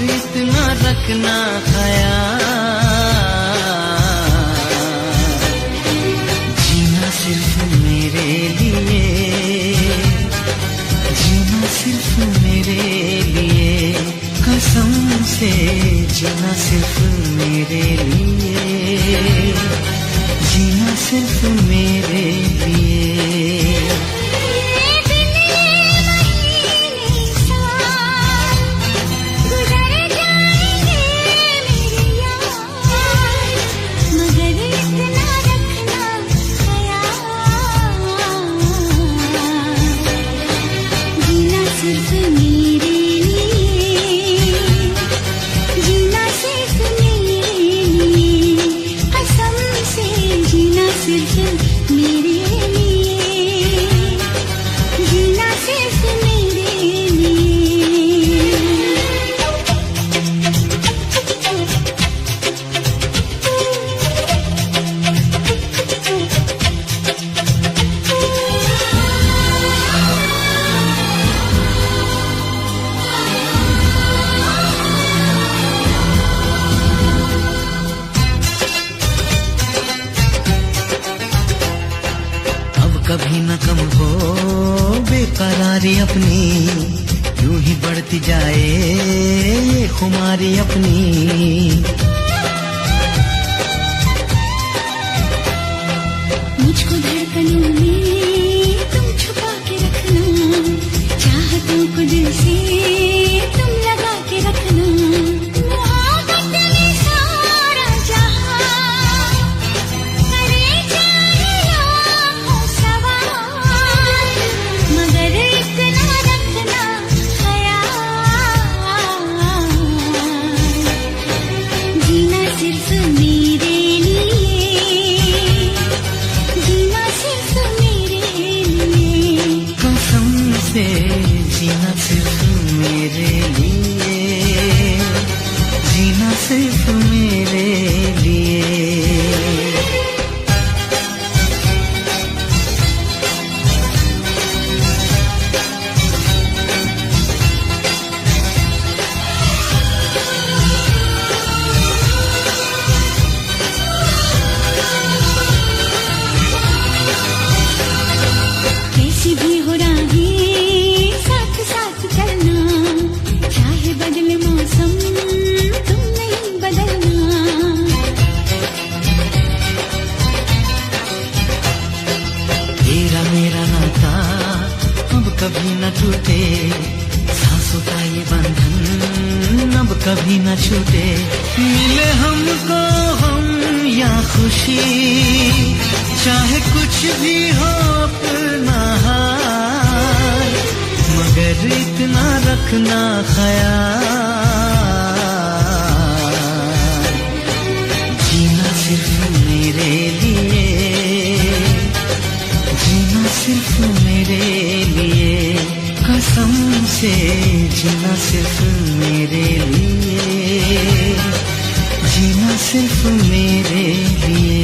इतना रखना ख्याल, जीना सिर्फ मेरे लिए, जीना सिर्फ मेरे लिए, कसम से जीना सिर्फ मेरे लिए, जीना सिर्फ मेरे लिए। कभी न कम हो बेकरारी अपनी, यूं ही बढ़ती जाए ये खुमारी अपनी। मुझको धड़कनों में तुम छुपा के रखना, चाहतों को दिल से तुम लगा के रखना। जीना सिर्फ मेरे लिए, जीना सिर्फ मेरे लिए। कैसी भी हो राहें बदले मौसम तुम नहीं बदलना। तेरा मेरा नाता अब कभी न टूटे, सांसों का ये बंधन अब कभी न छूटे। मिले हमको हम या खुशी, चाहे कुछ भी हो अपना हाल, मगर इतना रखना ख्याल, जीना सिर्फ मेरे लिए, जीना सिर्फ मेरे लिए, कसम से जीना सिर्फ मेरे लिए, जीना सिर्फ मेरे लिए।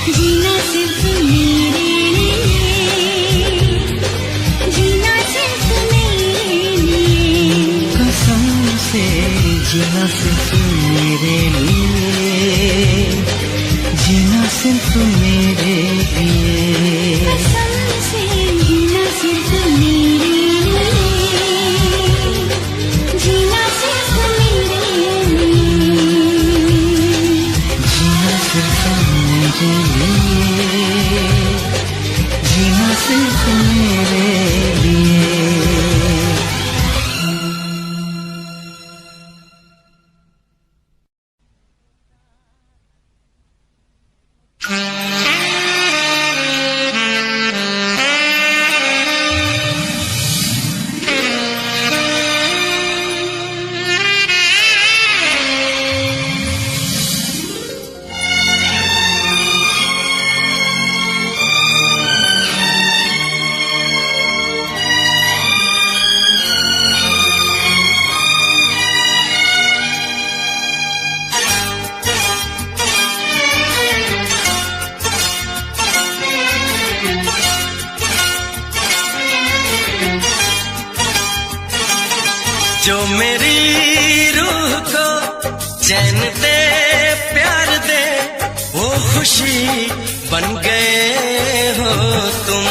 जीना सिर्फ मेरे लिए, जीना सिर्फ मेरे लिए, कसम से जीना सिर्फ मेरे लिए, जीना सिर्फ मेरे लिए, जीना सिर्फ मेरे लिए, जीना सिर्फ मेरे लिए। जो मेरी रूह को चैन दे प्यार दे वो खुशी बन गए हो तुम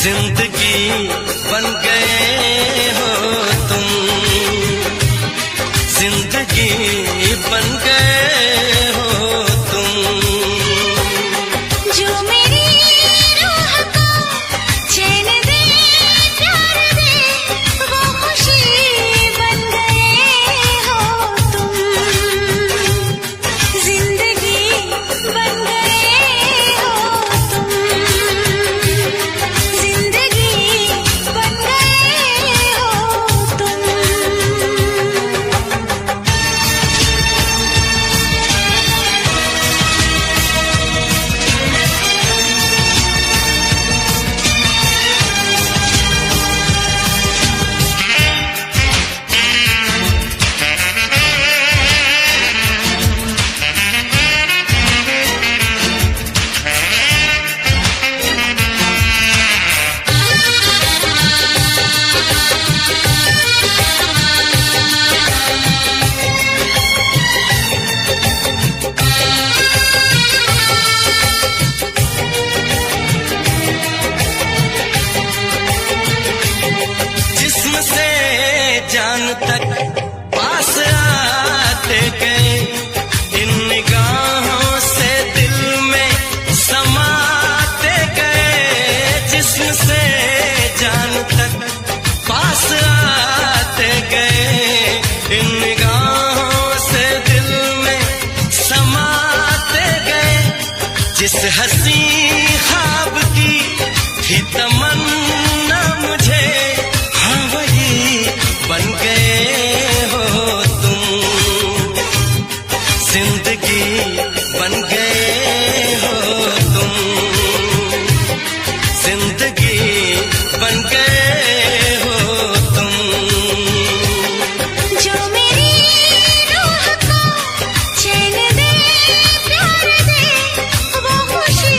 जिंदगी बन गए हो तुम जिंदगी बन गए हो तुम जो मेरी रूह को चैन दे प्यार दे वो खुशी बन गए हो तुम जिंदगी बन गए हो तुम जिंदगी बन गए हो तुम जिस्म से जान तक पास आते गए इन निगाहों से दिल में समाते गए जिस्म से जान तक पास आते गए इन निगाहों से दिल में समाते गए जिस हंसी ख्वाब की थी तमन्ना मुझे हाँ वही बन गए हो तुम जिंदगी बन गए हो तुम जिंदगी बन गए हो तुम जो मेरी रूह को चैन दे प्यार दे वो खुशी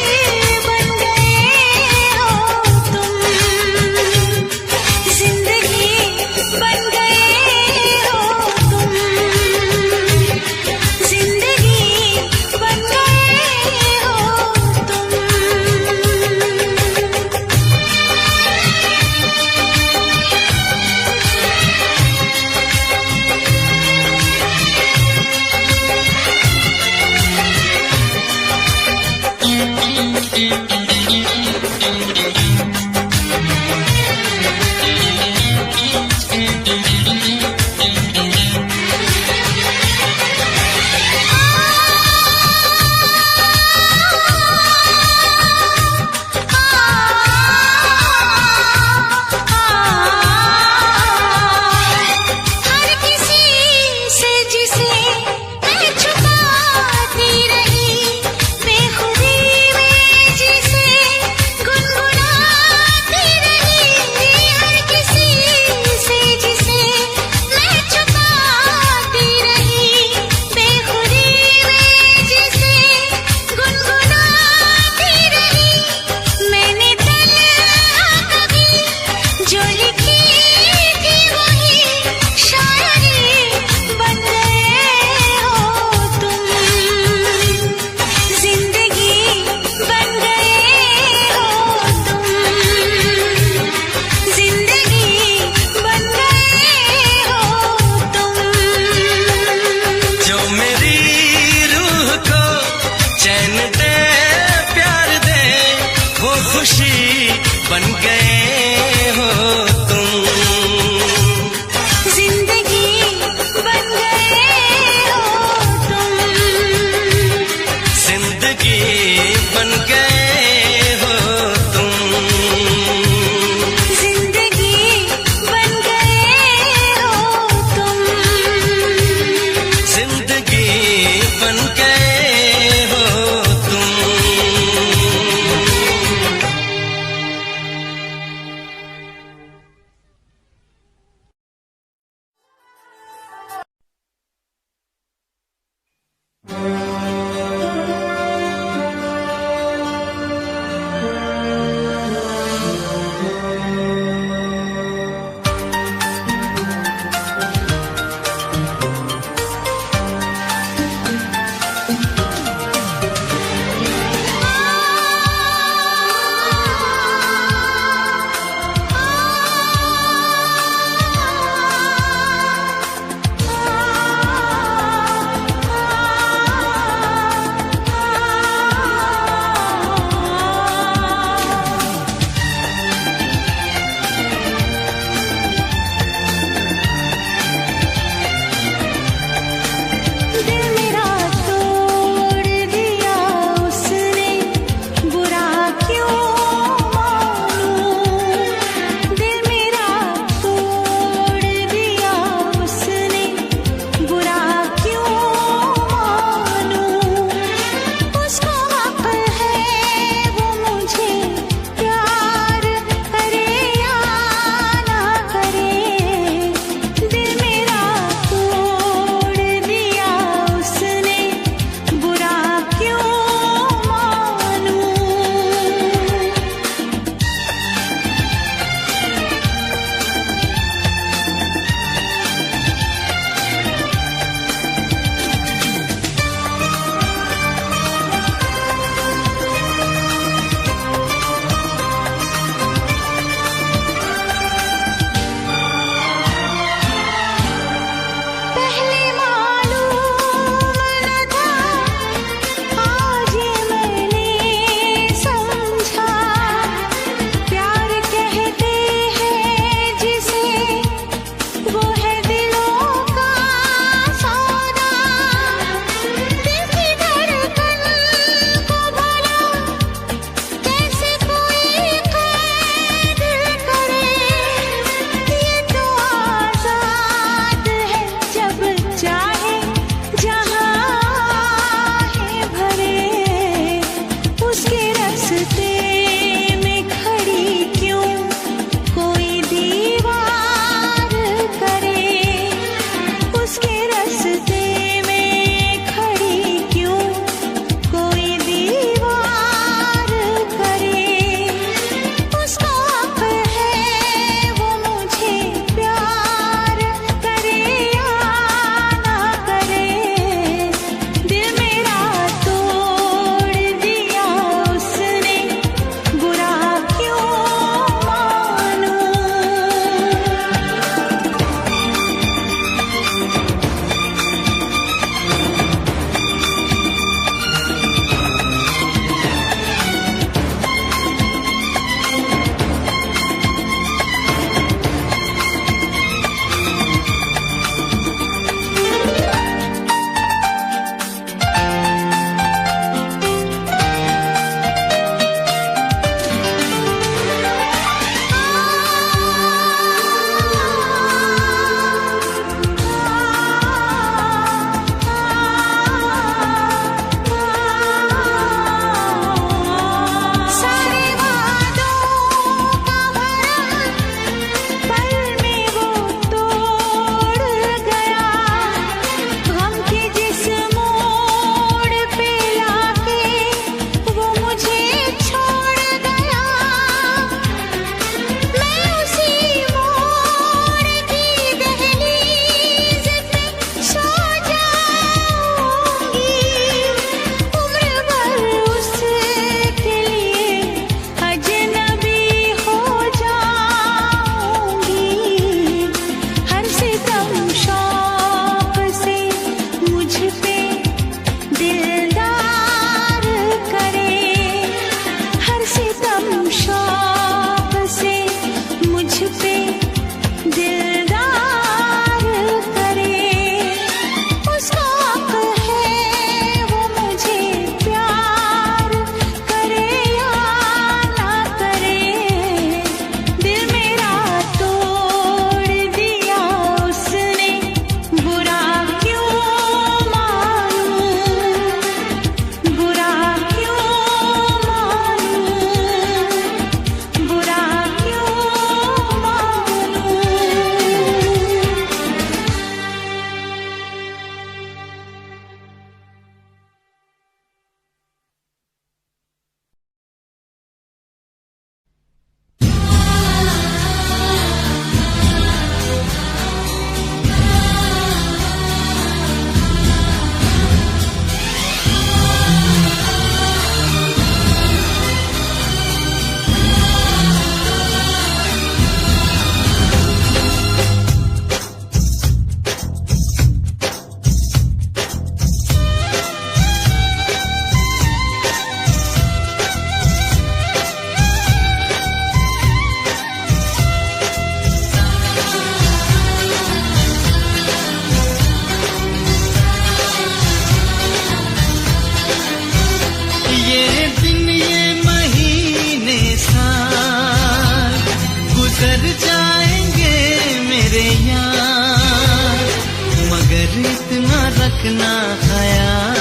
रखना ख्याल,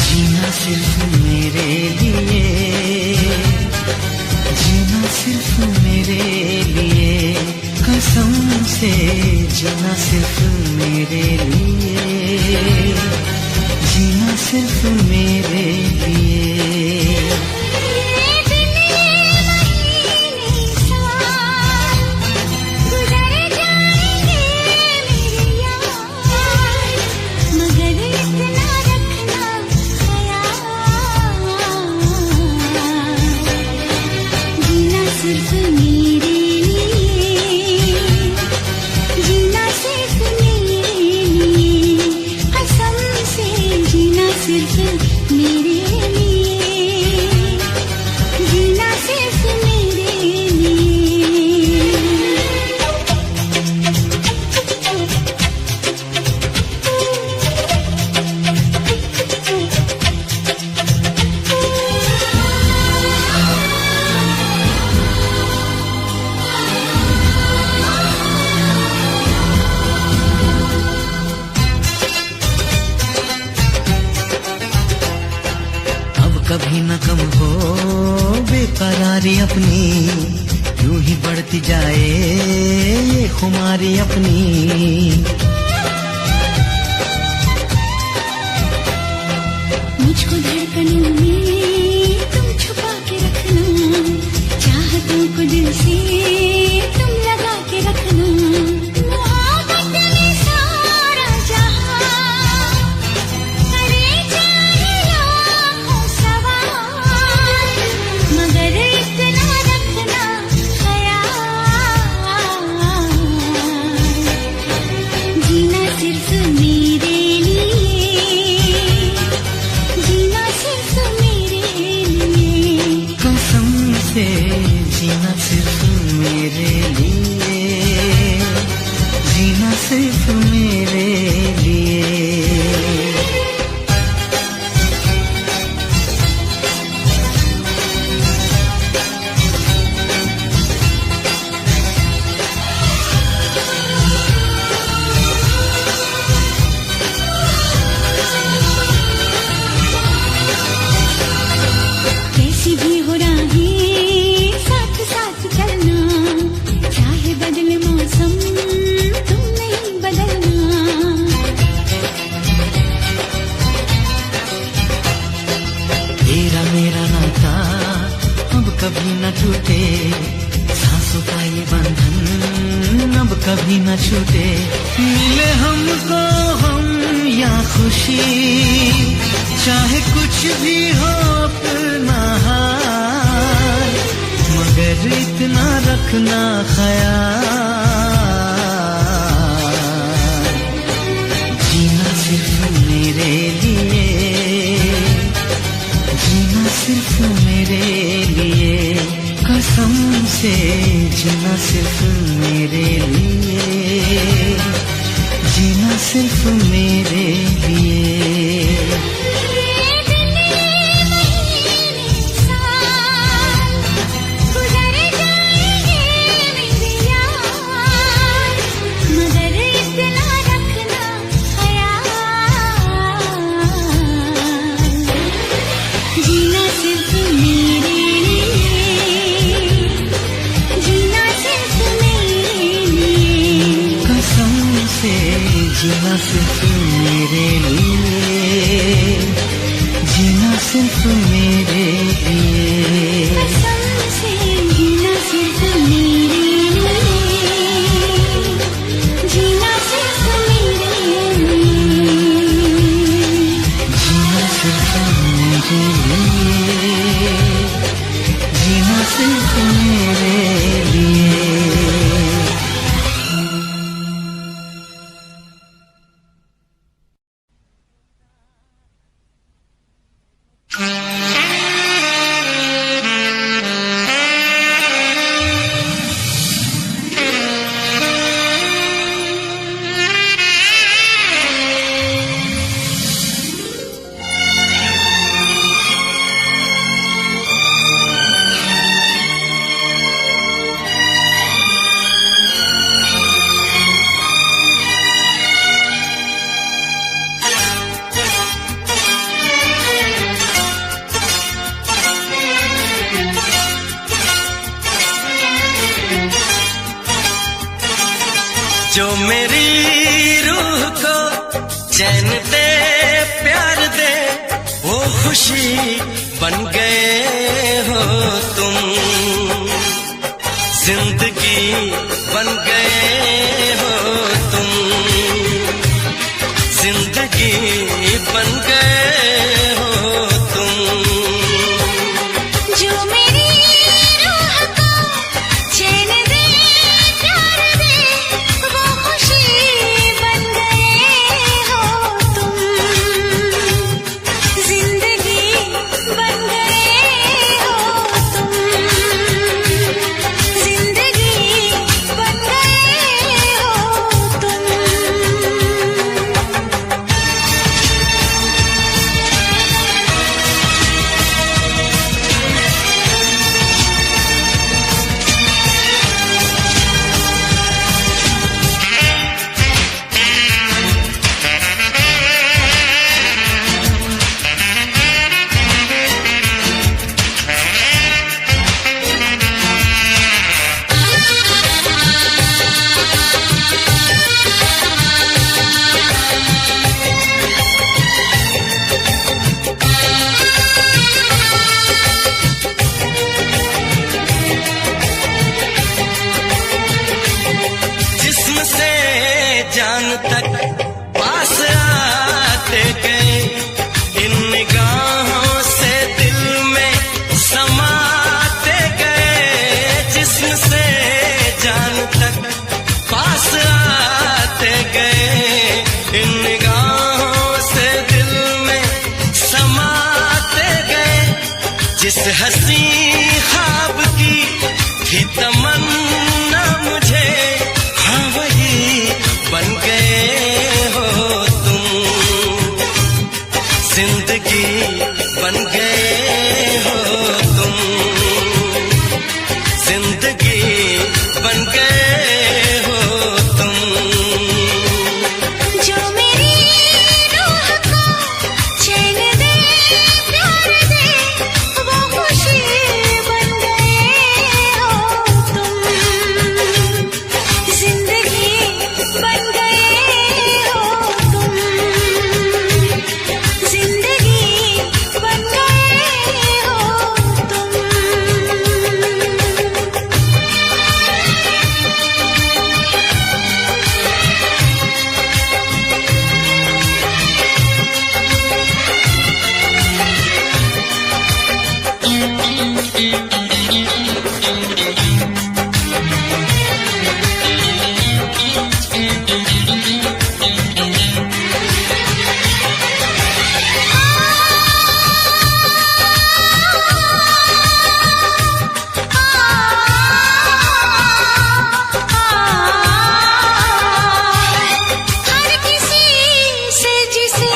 जीना सिर्फ मेरे लिए, जीना सिर्फ मेरे लिए, कसम से जीना सिर्फ मेरे लिए, जीना सिर्फ मेरे लिए। कभी न कम हो बेकरारी अपनी, यूं ही बढ़ती जाए ये खुमारी अपनी। मुझको धड़कनों में तुम छुपा के रखना, चाहतों को दिल से तुम लगा के रखना। मोहब्बत में सारा जहां करे जाए लाखों सवाल, मगर इतना रखना ख्याल, जीना सिर्फ मेरे लिए, जीना सिर्फ मेरे लिए, कसम से जीना सिर्फ मेरे लिए, जीना सिर्फ मेरे लिए। कैसी भी हो राहें साथ साथ चलना, चाहे बदले मौसम तुम नहीं बदलना। तेरा मेरा नाता अब कभी न टूटे, सांसों का ये बंधन अब कभी न छूटे। मिले हमको हम या खुशी, चाहे कुछ भी हो अपना हाल, मगर इतना रखना ख्याल, जीना सिर्फ मेरे लिए, जीना सिर्फ मेरे लिए, कसम से जीना सिर्फ मेरे लिए, जीना सिर्फ मेरे लिए। जीना सिर्फ मेरे लिए, जीना सिर्फ मेरे लिए, कसम से जीना सिर्फ मेरे लिए, जीना सिर्फ मेरे लिए, जीना सिर्फ मेरे लिए, जीना सिर्फ मेरे लिए। जो मेरी रूह को चैन दे प्यार दे वो खुशी बन गए हो तुम, जिंदगी बन गए हो तुम, जिंदगी बन गए हो तुम। जो मेरी रूह को चैन दे प्यार दे वो खुशी बन गए हो तुम, जिंदगी बन गए हो तुम, जिंदगी बन गए हो तुम। जिस्म से जान तक पास आते गए, इन निगाहों से दिल में समाते गए। जिस्म से जान तक पास आते गए, इन निगाहों से दिल में समाते गए। जिस हंसी ख्वाब की थी तमन्ना मुझे, हाँ वही बन गए हो तुम, जिंदगी बन गए हो तुम, जिंदगी बन गए हो तुम। जो मेरी रूह को चैन दे प्यार दे वो खुशी बन गए हो तुम, जिंदगी बन गए हो तुम, जिंदगी बन गए हो तुम। हर किसी से जिसे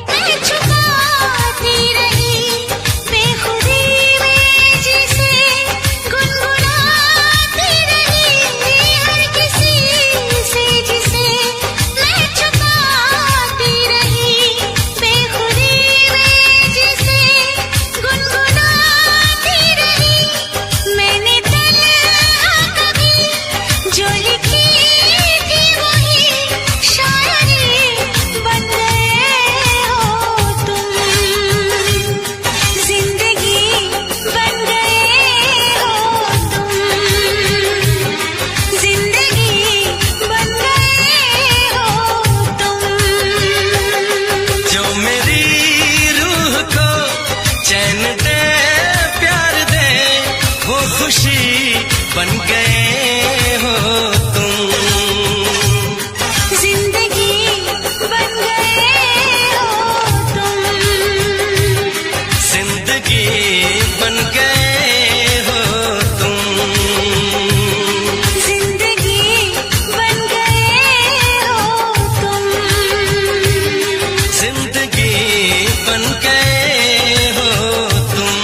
मैं छुपाती रही, बेखुदी में जिसे गुनगुनाती रही। हर किसी से जिसे मैं छुपाती रही, बेखुदी में जिसे गुनगुनाती रही। मैंने तन्हा कभी जो लिखी थी वही शायरी बन गए हो तुम, जिंदगी बन गए हो तुम, जिंदगी बन गए हो तुम। जो मेरी रूह को चैन दे प्यार दे वो खुशी बन गए हो तुम, जिंदगी बन गए हो तुम, जिंदगी बन गए हो तुम, जिंदगी बन गए हो तुम, जिंदगी बन गए हो तुम।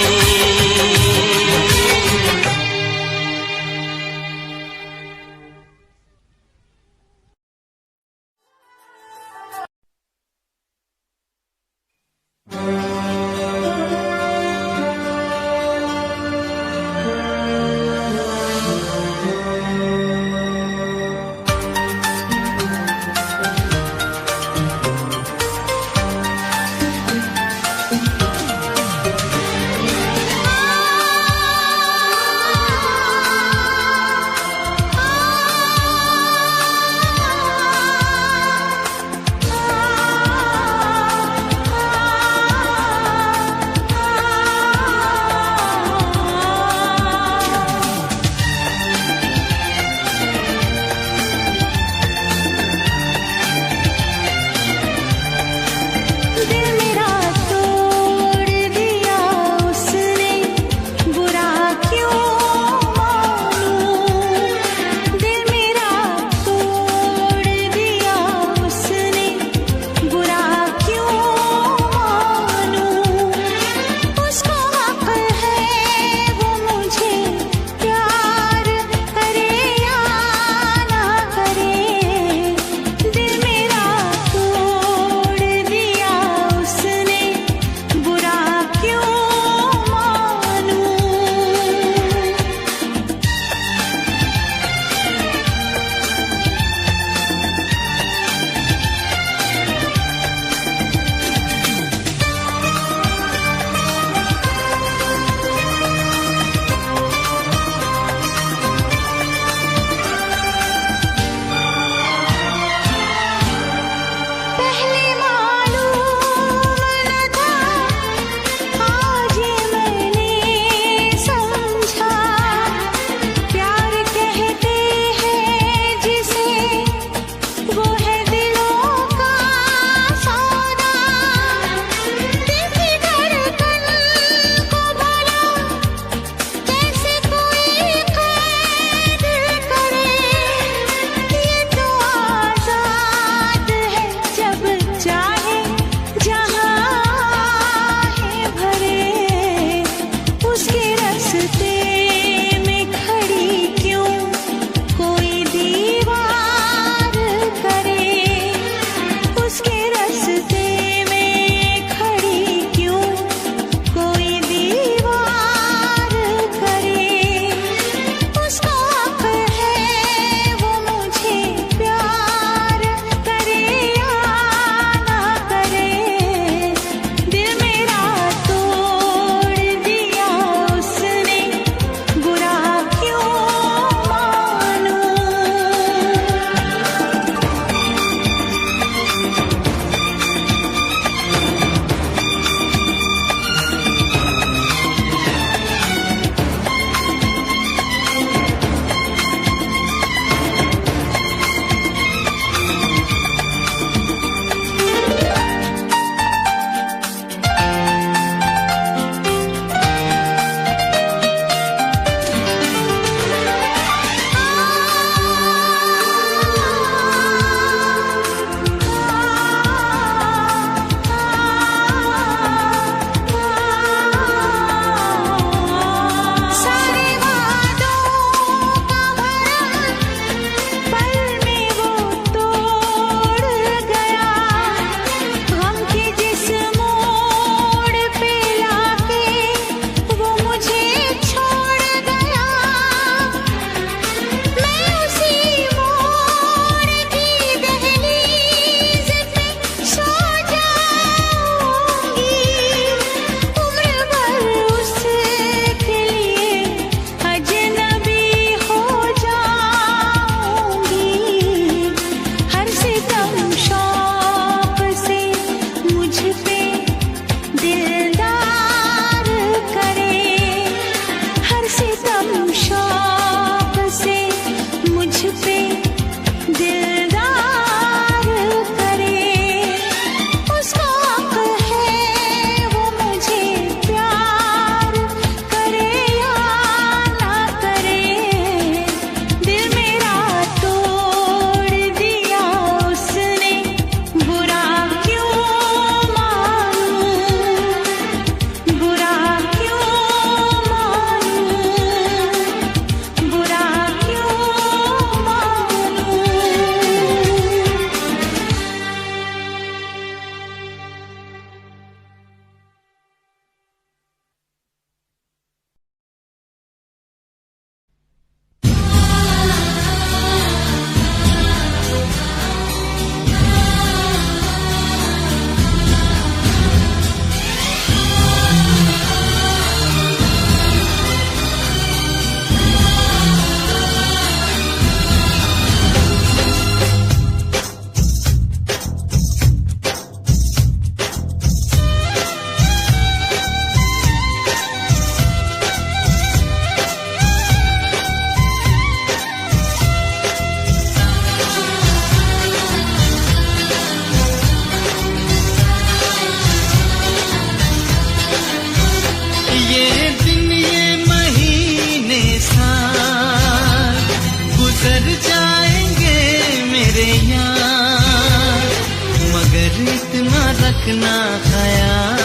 रखना ख्याल,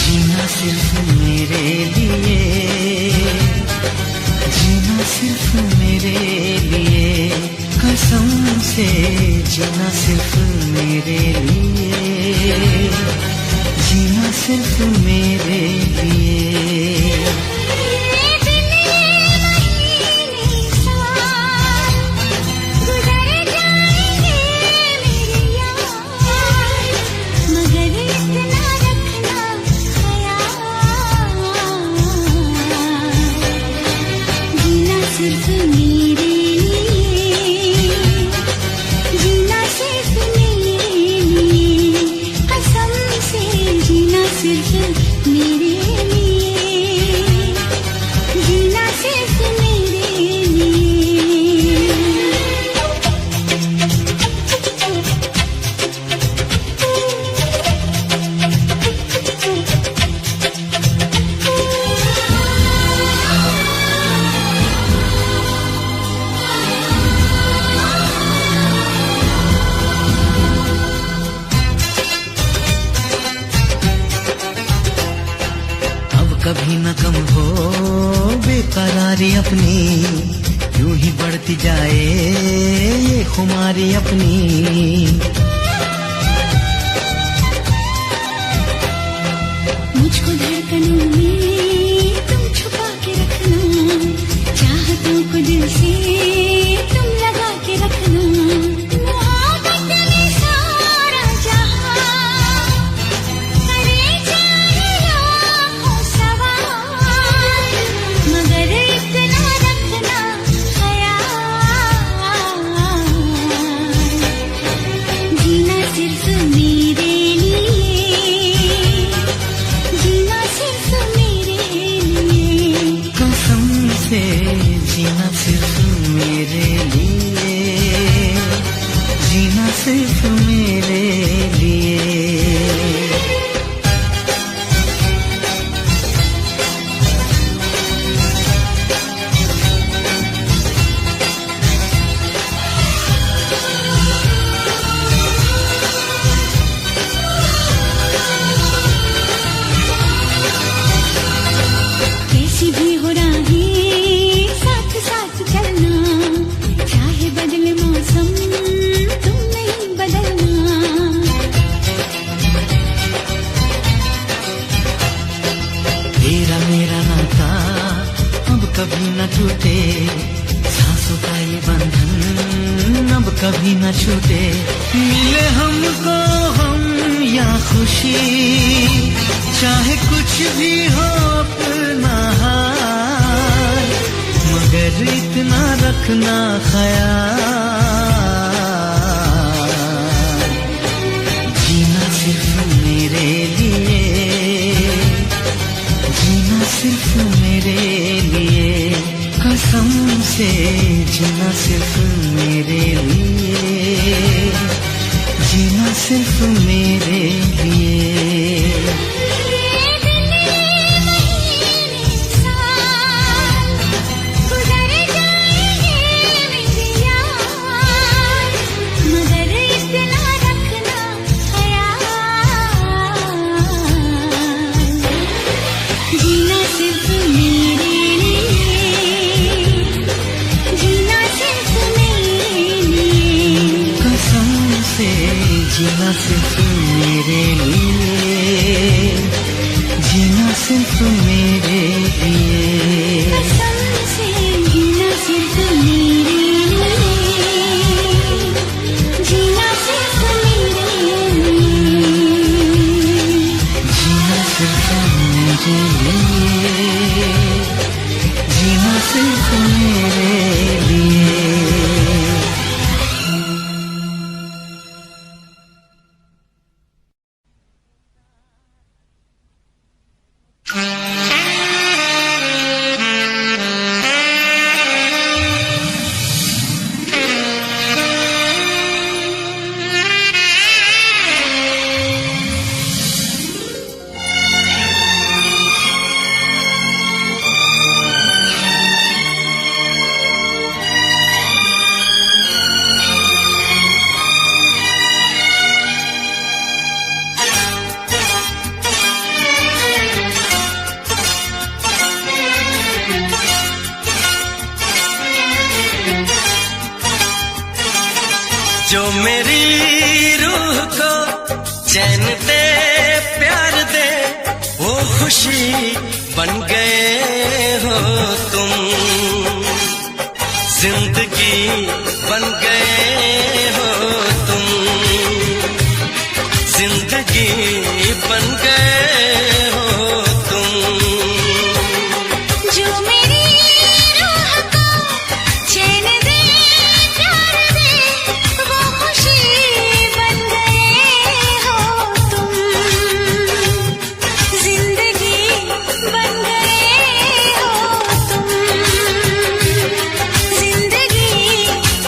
जीना सिर्फ मेरे लिए, जीना सिर्फ मेरे लिए, कसम से जीना सिर्फ मेरे लिए, जीना सिर्फ मेरे लिए। कभी न कम हो बेकरारी अपनी, यूं ही बढ़ती जाए ये खुमारी अपनी। मुझको धड़कनों में तुम छुपा के रखना, चाहतों को दिल से तुम लगा के रखना। मोहब्बत में सारा जहां करे जाए लाखों सवाल, मगर इतना रखना ख्याल, जीना सिर्फ मेरे जीना सिर्फ मेरे लिए, जीना सिर्फ मेरे लिए। कैसी भी हो राहें बदले मौसम तुम नहीं बदलना। तेरा मेरा नाता अब कभी न टूटे, सांसों का ये बंधन अब कभी न छूटे। मिले हमको हम या खुशी, चाहे कुछ भी हो अपना हाल, मगर इतना रखना ख्याल, जीना सिर्फ मेरे लिए, जीना सिर्फ मेरे लिए, कसम से जीना सिर्फ मेरे लिए, जीना सिर्फ मेरे लिए। जीना सिर्फ मेरे लिए, जीना सिर्फ मेरे लिए, कसम से जीना सिर्फ मेरे लिए, जीना सिर्फ मेरे लिए, जीना सिर्फ मेरे लिए, जीना सिर्फ मेरे लिए। जो मेरी रूह को चैन दे प्यार दे वो खुशी बन गए हो तुम जिंदगी बन गए हो तुम जिंदगी बन गए हो तुम जो मेरी रूह को चैन दे प्यार दे वो खुशी बन गए हो तुम जिंदगी बन गए हो तुम जिंदगी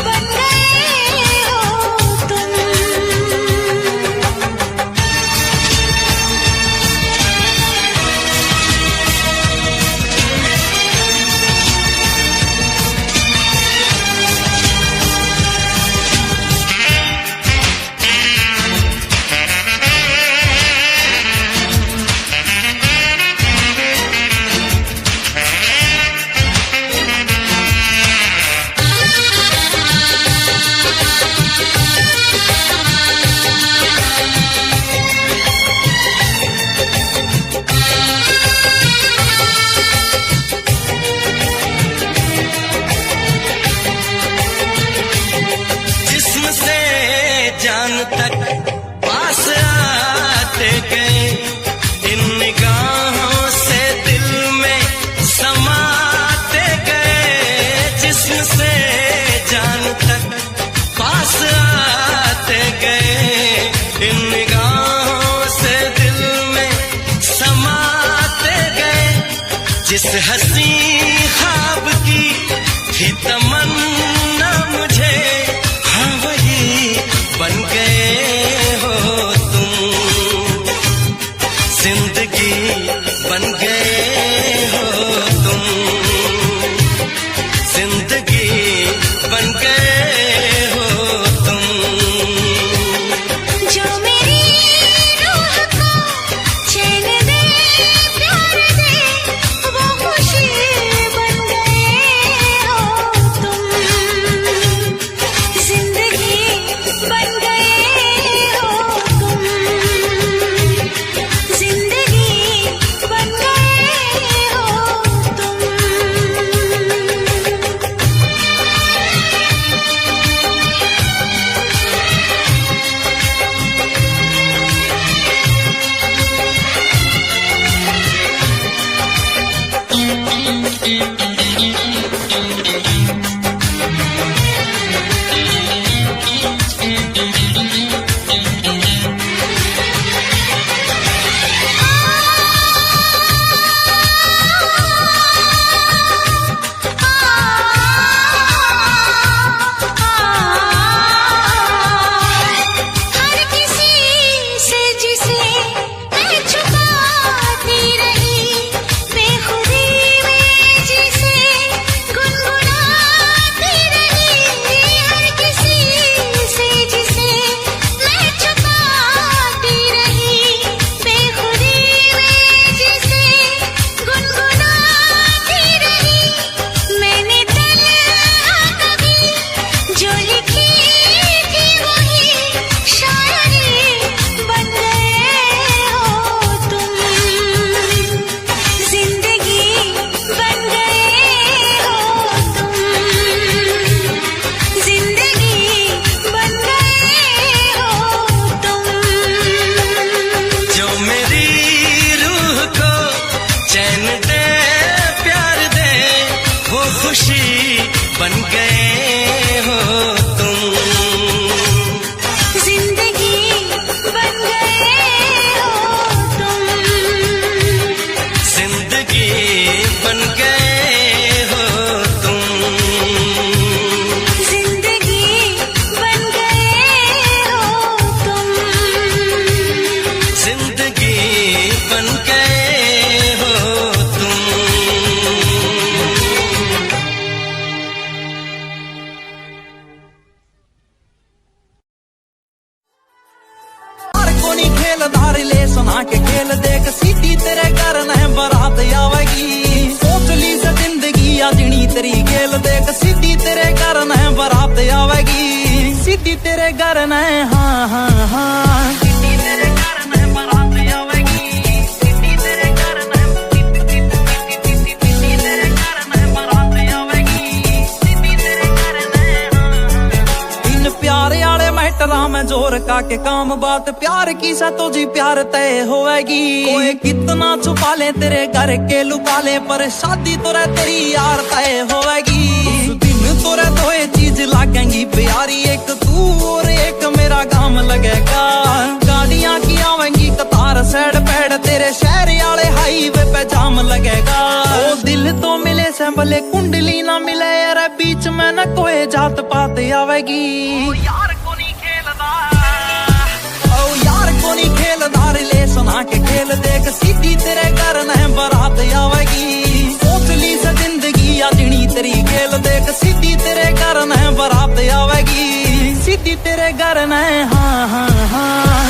बन गए हो तुम जिस्म से जान तक पास आते गए इन निगाहों से दिल में समाते गए जिस्म से जान तक पास आते गए इन निगाहों से दिल में समाते गए जिस हंसी ख्वाब की थी तमन्ना मुझे हाँ वही बन गए हो तुम जिंदगी बन गए हो तुम जिंदगी बन गए हो तुम जो मेरी रूह को चैन दे प्यार दे वो खुशी बन गए हो तुम जिंदगी बन गए हो तुम जिंदगी बन गए हो तुम हर किसी से जिसे मैं छुपाती रही बेखुदी में जिसे गुनगुनाती रही हर किसी से जिसे मैं छुपाती रही बेखुदी में जिसे गुनगुनाती रही मैंने तन्हा कभी जो लिखी थी वही शायरी बन गए हो तुम जिंदगी बन गए हो तुम जिंदगी बन गए हो तुम जो मेरी रूह को चैन दे प्यार दे वो खुशी बन गए हो तुम जिंदगी बन गए हो तुम जिंदगी बन गए हो तुम जिंदगी बन गए हो तुम जिंदगी बन गए हो तुम तेरे घर न हाँ हाँ हाँ सिटी तेरे घर न बारात आवेगी सिटी तेरे घर न सिटी तेरे घर न बारात आवेगी सिटी तेरे घर न इन प्यारे आले मैटरा में जोर का के काम बात प्यार की सा तो जी प्यार तय होएगी कोई कितना छुपा ले तेरे घर के लुका ले पर शादी तो रे तेरी यार तय होएगी उस दिन तो रे तो ये चीज लागेंगी प्यारी एक तू और एक मेरा काम लगेगा गाड़ियां की आवेंगी कतार सैड पैड तेरे शहर आले हाईवे पे जाम लगेगा ओ दिल तो मिले से भले कुंडली ना मिले यार बीच में न कोई जात पात आवेगी यार को नहीं खेलदा ओ यार को नहीं खेलदा रिलेशन आके खेल देख सीधी तेरे घर न बारात आवेगी सोच ली से जिंदगी आजनी तेरी खेल देख सीधी तेरे घर न बारात आवेगी सीधी तेरे घर न हाँ हाँ हाँ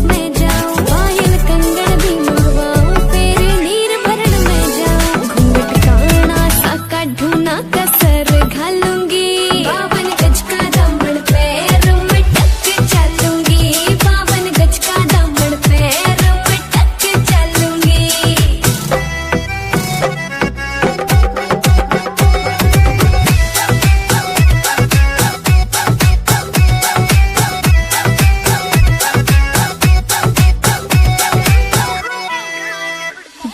मैं जाऊं पायल कंगन भी मंगवाऊं तेरे नीर भरण में जाऊं घूंघट काना साका ढूंढना कसर घालूंगी 52 गज का दामन पैर में टक चलूंगी 52 गज का दामन पैर में टक चलूंगी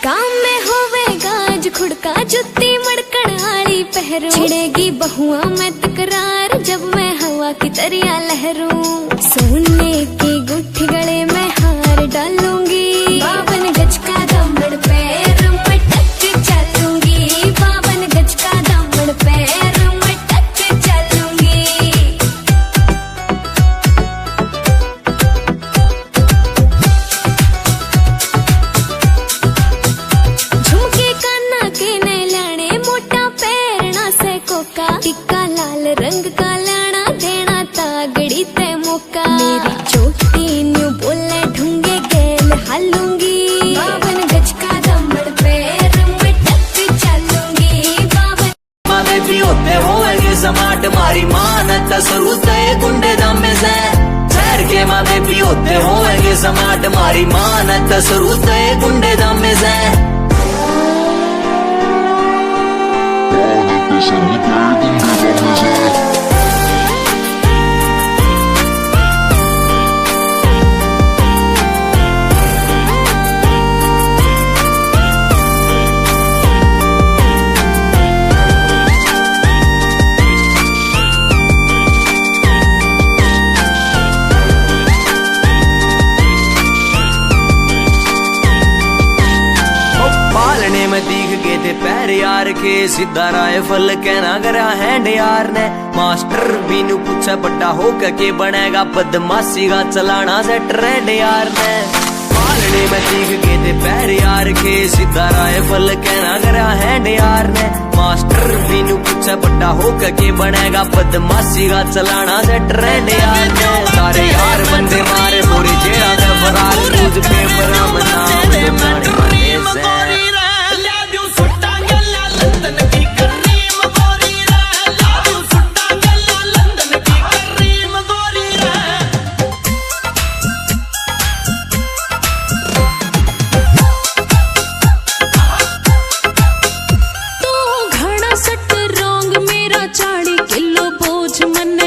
गाँव में होवेगा आज खुड़का जुत्ती मड़कड़ आली पहरू छिड़ेगी बहुआ में तकरार जब मैं हवा की तरिया लहरूं सोने की गुट्ठी गले में हार डालूंगी 52 गज का दामन पैर में टक चलूंगी 52 गज का दामन पैर में टक चलूंगी झुमके काना के नए लाने मोटा पैरना से कोका टिक्का लाल रंग का लाना देना तागड़ी ते मौका मेरी चोटी न्यू बोले ढूंगे गेल हालूंगी 52 गज का दामन पैर में टक चलूंगी 52 माने भी होते होएंगे समाट मारी मानत सरूत गुंडे दमे से शहर के माने भी होते होएंगे समाट मारी मानत सरूत गुंडे दमे से पालने में दिख गए थे पैर यार के सीधा राइफल कहना करा हैंड यार ने मास्टर बीनू पूछा बड़ा होकर के बनेगा बदमाशी का चलाना से ट्रेंड यार ने पालने में दिख गए थे पैर यार के सीधा राइफल कहना करा हैंड यार ने मास्टर बीनू पूछा बड़ा होकर के बनेगा बदमाशी का चलाना से ट्रेंड यार ने सारे यार बंदे मारे पूरी जेड़ा से फरार न्यूज पेपर में नाम दुकाने वाले से घना सट रोंग मेरा 40 किलो बोझ मन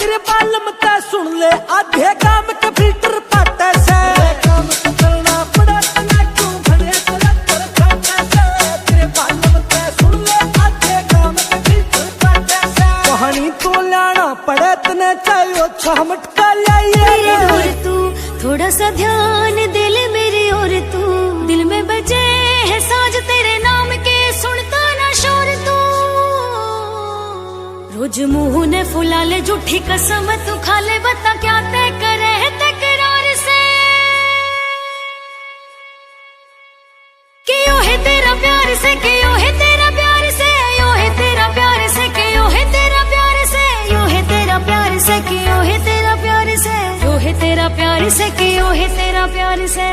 तेरे बालम ते सुन ले आधे काम के फिल्टर पाटे से काम करना पड़ा तना क्यों भले तेरा कर काटे से तेरे बालम ते सुन ले आधे काम के फिल्टर पाटे से कहानी तो लाना पड़े तने चाहिए छमट का लाइए और तू थोड़ा सा ध्यान दे ले मेरी और तू दिल में बजे है साज तेरे नाम के सुनता ना शोर तू रोज मुंह ने फुला ले झूठी कसम तू खा ले बता क्या तय करे है तकरार से क्यों है तेरा प्यार से क्यों है तेरा प्यार से क्यों है तेरा प्यार से क्यों है तेरा प्यार से क्यों है तेरा प्यार से क्यों है तेरा प्यार से क्यों है तेरा प्यार से क्यों है तेरा प्यार से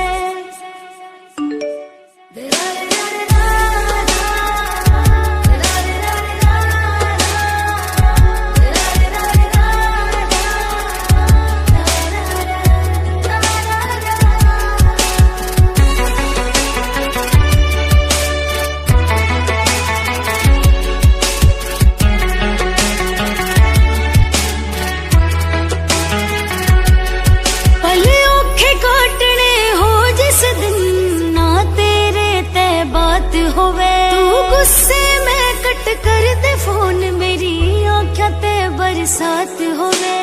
बरसात होवे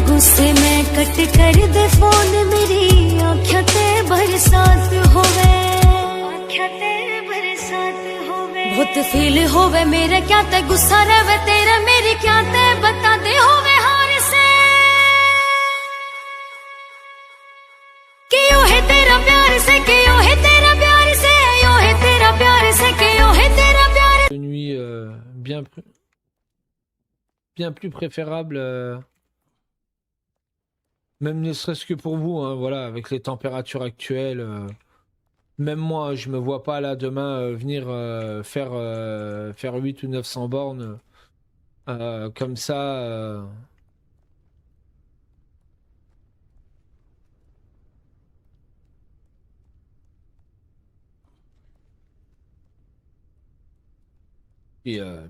गुस्से में कट कर दे फोन मेरी आँखें ते बरसात होवे बहुत फील होवे मेरे क्या ते गुस्सा रवे तेरा मेरी क्या ते बता दे होवे हार से क्यों है तेरा प्यार से क्यों है तेरा प्यार से क्यों है तेरा प्यार से क्यों है तेरा प्यार de nuit bien plus préférable, même ne serait-ce que pour vous, hein, voilà, avec les températures actuelles. Même moi, je me vois pas là demain venir faire 8 ou 900 bornes comme ça.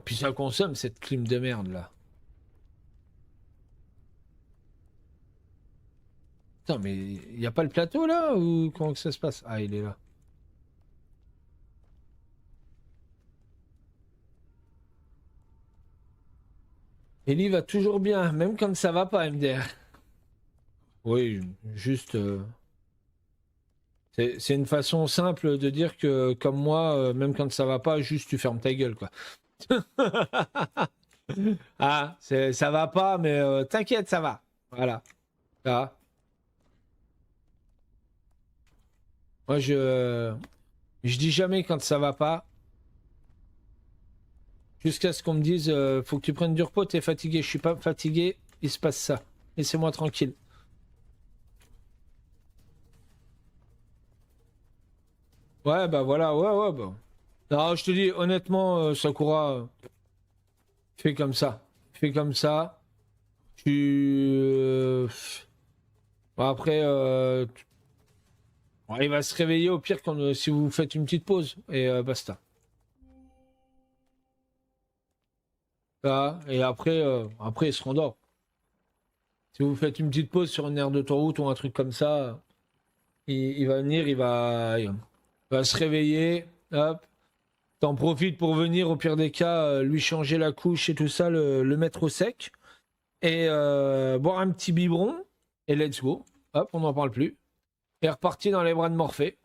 Puis ça consomme cette clim de merde là. Putain, mais il n'y a pas le plateau là ou comment que ça se passe? Ah, il est là. Ellie va toujours bien, même quand ça va pas, MDR. Oui, juste. C'est une façon simple de dire que, comme moi, même quand ça va pas, juste tu fermes ta gueule, quoi. Ah, ça va pas, mais t'inquiète, ça va. Voilà. Ah. Moi, je dis jamais quand ça va pas. Jusqu'à ce qu'on me dise, faut que tu prennes du repos, t'es fatigué. Je suis pas fatigué, il se passe ça. Laissez-moi tranquille. Ouais, bah voilà, ouais, bah. Non, je te dis, honnêtement, Sakura, fais comme ça. Fais comme ça. Bon, après, bon, il va se réveiller au pire quand, si vous faites une petite pause. Et basta. Là, et après, il se rendort. Si vous faites une petite pause sur une aire d'autoroute ou un truc comme ça, il va venir, il va se réveiller. Hop. T'en profites pour venir, au pire des cas, lui changer la couche et tout ça, le mettre au sec. Et boire un petit biberon. Et let's go. Hop, on n'en parle plus. Et repartir dans les bras de Morphée.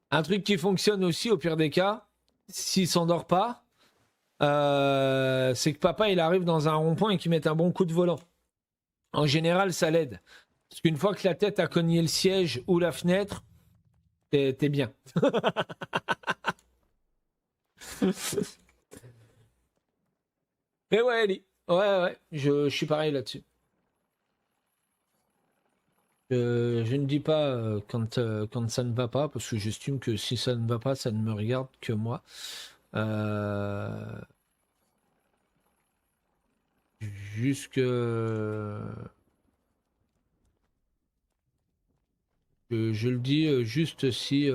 Un truc qui fonctionne aussi, au pire des cas, s'il s'endort pas, c'est que papa, il arrive dans un rond-point et qu'il mette un bon coup de volant. En général, ça l'aide. Parce qu'une fois que la tête a cogné le siège ou la fenêtre, t'es bien. Et ouais, Ellie. Ouais, je suis pareil là-dessus. Je ne dis pas quand ça ne va pas, parce que j'estime que si ça ne va pas, ça ne me regarde que moi. Jusque... je le dis juste si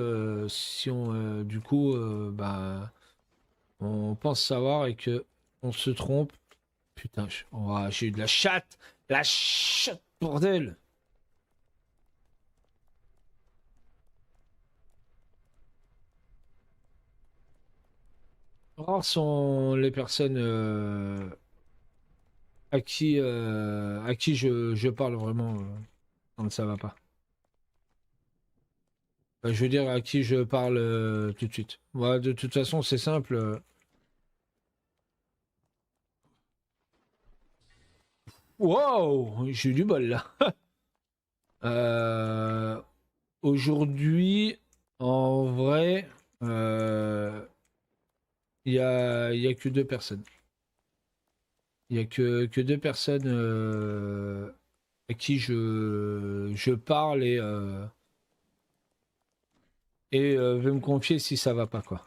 on du coup bah, on pense savoir et que on se trompe, Putain, j'ai eu de la chatte. La chatte, bordel. Rares sont les personnes à qui je parle vraiment quand ça va pas. Je veux dire à qui je parle tout de suite. Moi, de toute façon, c'est simple. Wow, j'ai eu du bol là. Euh, Aujourd'hui, en vrai, il y a que deux personnes. Il y a que deux personnes à qui je parle et veut me confier si ça va pas quoi.